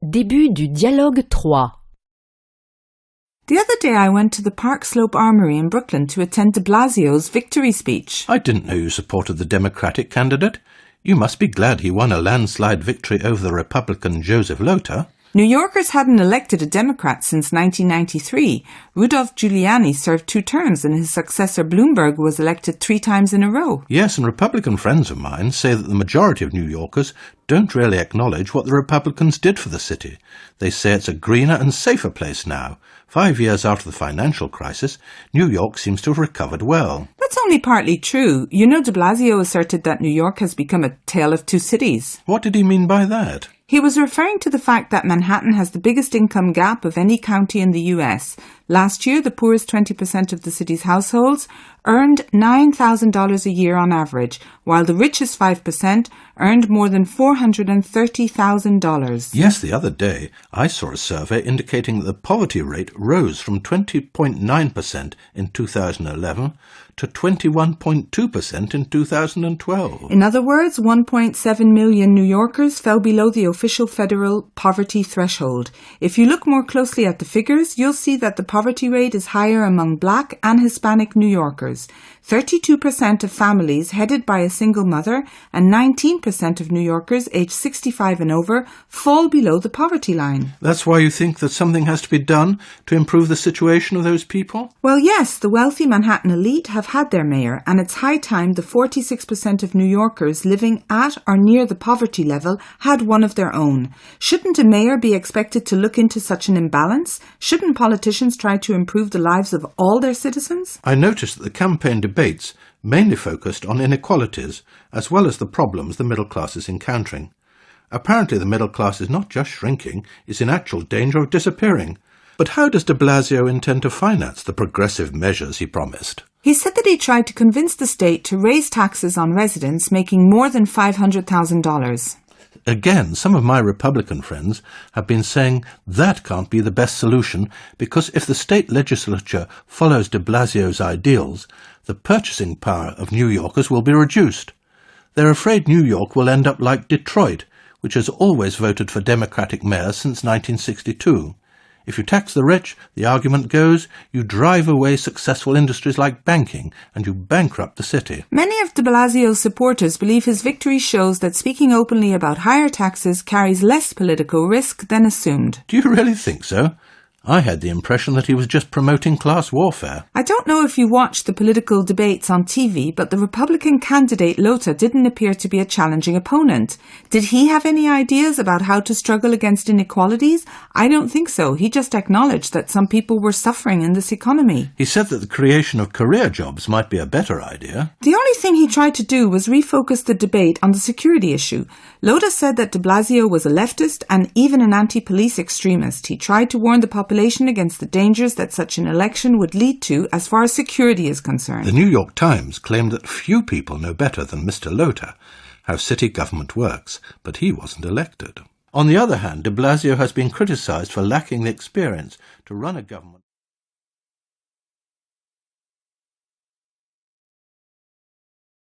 Début du dialogue 3. The other day I went to the Park Slope Armory in Brooklyn to attend de Blasio's victory speech. I didn't know you supported the Democratic candidate. You must be glad he won a landslide victory over the Republican Joseph Lota. New Yorkers hadn't elected a Democrat since 1993. Rudolph Giuliani served 2 terms and his successor Bloomberg was elected 3 times in a row. Yes, and Republican friends of mine say that the majority of New Yorkers don't really acknowledge what the Republicans did for the city. They say it's a greener and safer place now. 5 years after the financial crisis, New York seems to have recovered well. That's only partly true. You know, de Blasio asserted that New York has become a tale of 2 cities. What did he mean by that? He was referring to the fact that Manhattan has the biggest income gap of any county in the US. Last year, the poorest 20% of the city's households earned $9,000 a year on average, while the richest 5% earned more than $430,000. Yes, the other day I saw a survey indicating that the poverty rate rose from 20.9% in 2011 to 21.2% in 2012. In other words, 1.7 million New Yorkers fell below the official federal poverty threshold. If you look more closely at the figures, you'll see that the poverty rate is higher among Black and Hispanic New Yorkers. 32% of families headed by a single mother and 19% of New Yorkers aged 65 and over fall below the poverty line. That's why you think that something has to be done to improve the situation of those people? Well, yes, the wealthy Manhattan elite have had their mayor, and it's high time the 46% of New Yorkers living at or near the poverty level had one of their own. Shouldn't a mayor be expected to look into such an imbalance? Shouldn't politicians try to improve the lives of all their citizens? I noticed that the campaign debates mainly focused on inequalities as well as the problems the middle class is encountering. Apparently the middle class is not just shrinking, it's in actual danger of disappearing. But how does de Blasio intend to finance the progressive measures he promised? He said that he tried to convince the state to raise taxes on residents making more than $500,000. Again, some of my Republican friends have been saying that can't be the best solution because if the state legislature follows de Blasio's ideals, the purchasing power of New Yorkers will be reduced. They're afraid New York will end up like Detroit, which has always voted for Democratic mayors since 1962. If you tax the rich, the argument goes, you drive away successful industries like banking and you bankrupt the city. Many of de Blasio's supporters believe his victory shows that speaking openly about higher taxes carries less political risk than assumed. Do you really think so? I had the impression that he was just promoting class warfare. I don't know if you watched the political debates on TV, but the Republican candidate Lota didn't appear to be a challenging opponent. Did he have any ideas about how to struggle against inequalities? I don't think so. He just acknowledged that some people were suffering in this economy. He said that the creation of career jobs might be a better idea. The only thing he tried to do was refocus the debate on the security issue. Lota said that de Blasio was a leftist and even an anti-police extremist. He tried to warn the population against the dangers that such an election would lead to as far as security is concerned. The New York Times claimed that few people know better than Mr. Lota how city government works, but he wasn't elected. On the other hand, de Blasio has been criticized for lacking the experience to run a government.